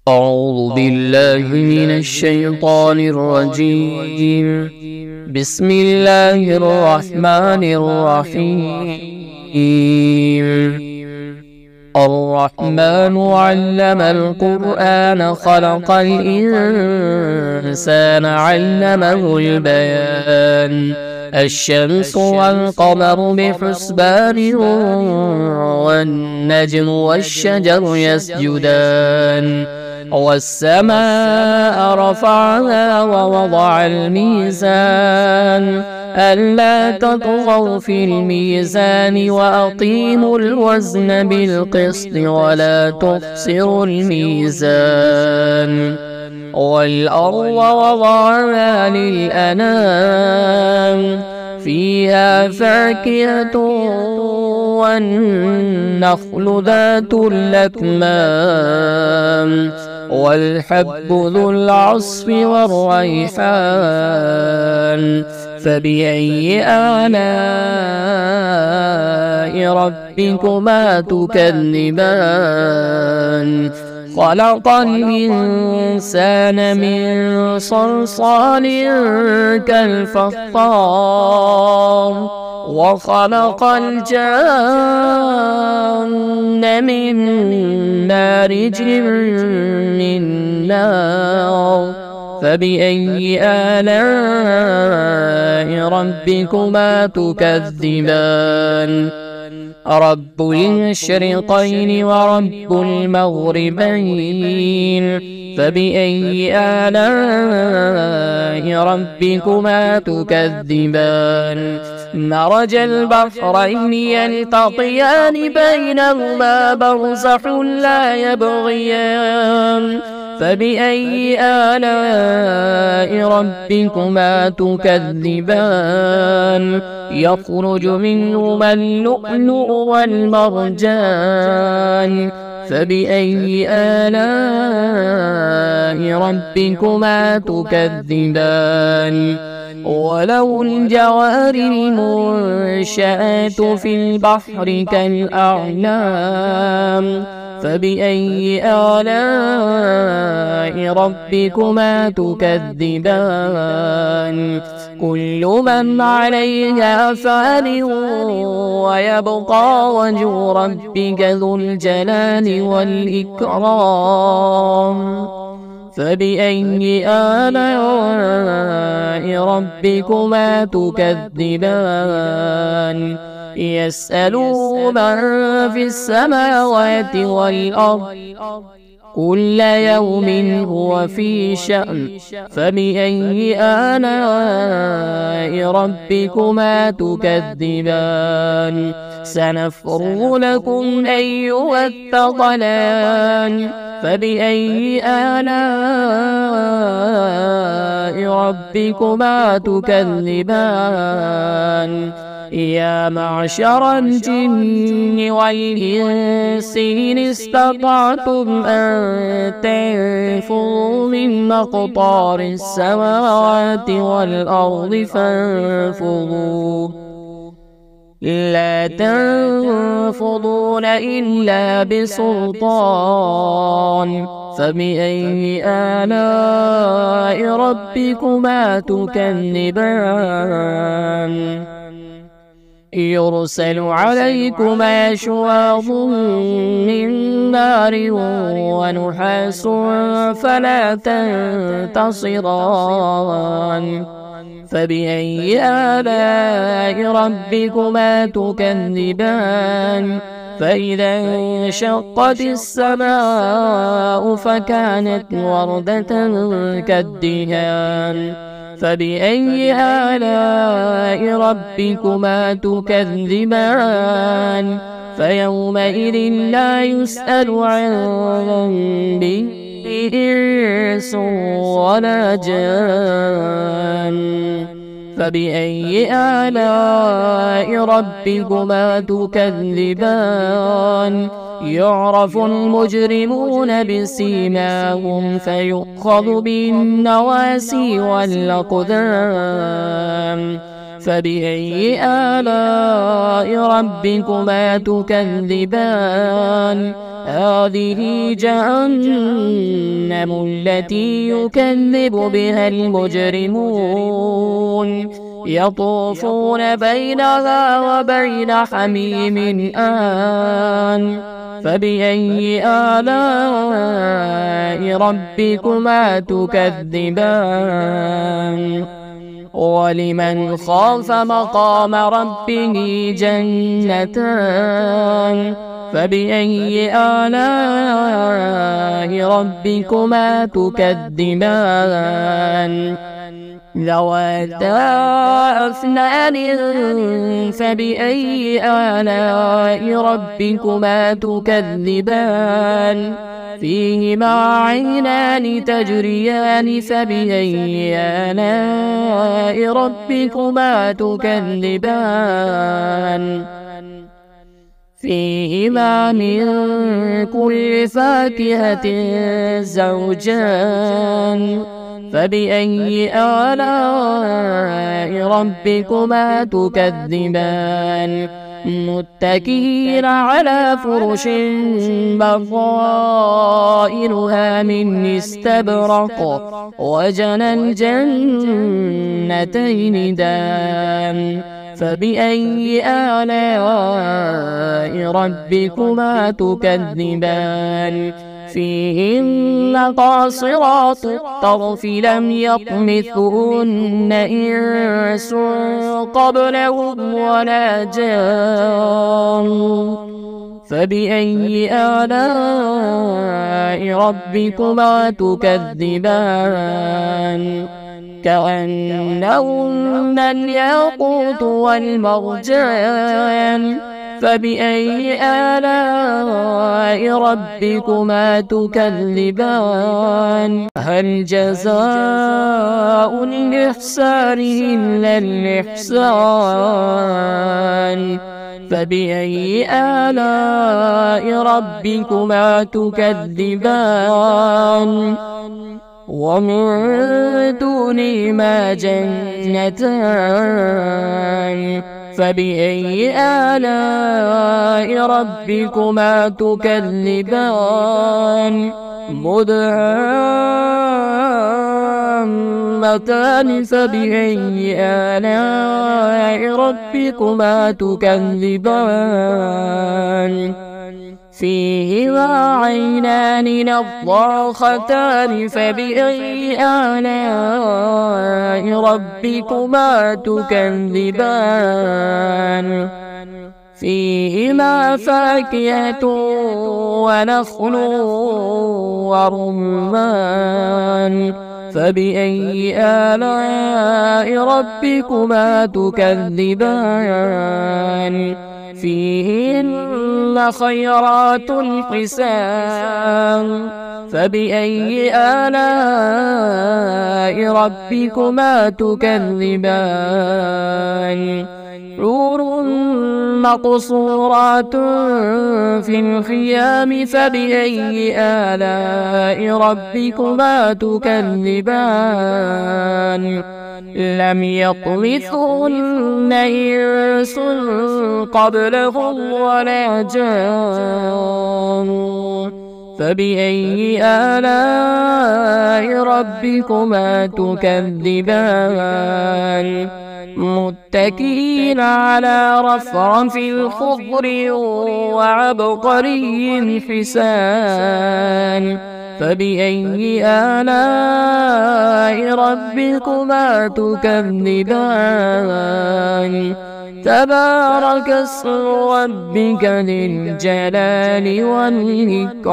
أعوذ بالله من الشيطان الرجيم. بسم الله الرحمن الرحيم. الرحمن علم القرآن خلق الإنسان علمه البيان. الشمس والقمر بحسبان والنجم والشجر يسجدان والسماء رفعها ووضع الميزان ألا تطغوا في الميزان وأقيموا الوزن بالقسط ولا تخسروا الميزان والأرض وضعها للأنام فيها فاكهة والنخل ذات الأكمام والحب ذو العصف والريحان فبأي آلاء ربكما تكذبان خلق الإنسان من صلصال كالفخار وخلق الجان من مارج من نار فبأي آلاء ربكما تكذبان رب المشرقين ورب المغربين فبأي آلاء ربكما تكذبان مرج البحرين يلتقيان بينهما برزخ لا يبغيان فبأي آلاء ربكما تكذبان يخرج منهما اللؤلؤ والمرجان فبأي آلاء ربكما تكذبان وله الجوار المنشآت في البحر كالأعلام فبأي آلاء ربكما تكذبان كل من عليها فان ويبقى وجه ربك ذو الجلال والإكرام فبأي آلاء ربكما تكذبان يسأله من في السماوات والأرض كل يوم هو في شأن فبأي آلاء ربكما تكذبان سنفرغ لكم أيها الثقلان فبأي آلاء ربكما تكذبان يا معشر الجن والإنس إن استطعتم أن تنفذوا من أقطار السماوات والأرض فانفذوا لا تنفذون إلا بسلطان فبأي آلاء ربكما تكذبان يرسل عليكما شواظ من نار ونحاس فلا تنتصران فبأي آلاء ربكما تكذبان فإذا انشقت السماء فكانت وردة كالدهان فبأي آلاء ربكما تكذبان فيومئذ لا يسأل عن ذنبه إنس ولا جان فبأي آلاء ربكما تكذبان يعرف المجرمون بسيماهم فيؤخذ بالنواسي والأقدام فبأي آلاء ربكما تكذبان هذه جهنم جهنم التي يكذب بها المجرمون يطوفون بينها وبين حميم آن فبأي آلاء ربكما تكذبان ولمن خاف مقام ربه جنتان فبأي آلاء ربكما تكذبان ذواتا أفنان فبأي آلاء ربكما تكذبان فيهما عينان تجريان فبأي آلاء ربكما تكذبان فيهما من كل فاكهة زوجان فبأي آلاء ربكما تكذبان متكئين على فرش بطائنها من استبرق وجنى الجنتين دان فبأي آلاء ربكما تكذبان فيهن قاصرات الطرف لم يطمثهن إنس قبلهم ولا جان فبأي آلاء ربكما تكذبان كأنهن الياقوت والمرجان فبأي آلاء ربكما تكذبان هل جزاء الإحسان إلا الإحسان فبأي آلاء ربكما تكذبان ومن دونهما جنتان فبأي آلاء ربكما تكذبان مدهامتان فبأي آلاء ربكما تكذبان فيهما عينان نضاختان فبأي آلاء ربكما تكذبان فيهما فاكهة ونخل ورمان فبأي آلاء ربكما تكذبان فيهن خيرات حسان فبأي آلاء ربكما تكذبان حور مقصورات في الخيام فبأي آلاء ربكما تكذبان لم يطمثهن إنس قبلهم ولا جان فبأي آلاء ربكما تكذبان متكئين على رفرف خضر وعبقري حسان فبأي آلاء ربكما تكذبان تبارك اسم ربك ذي الجلال والإكرام.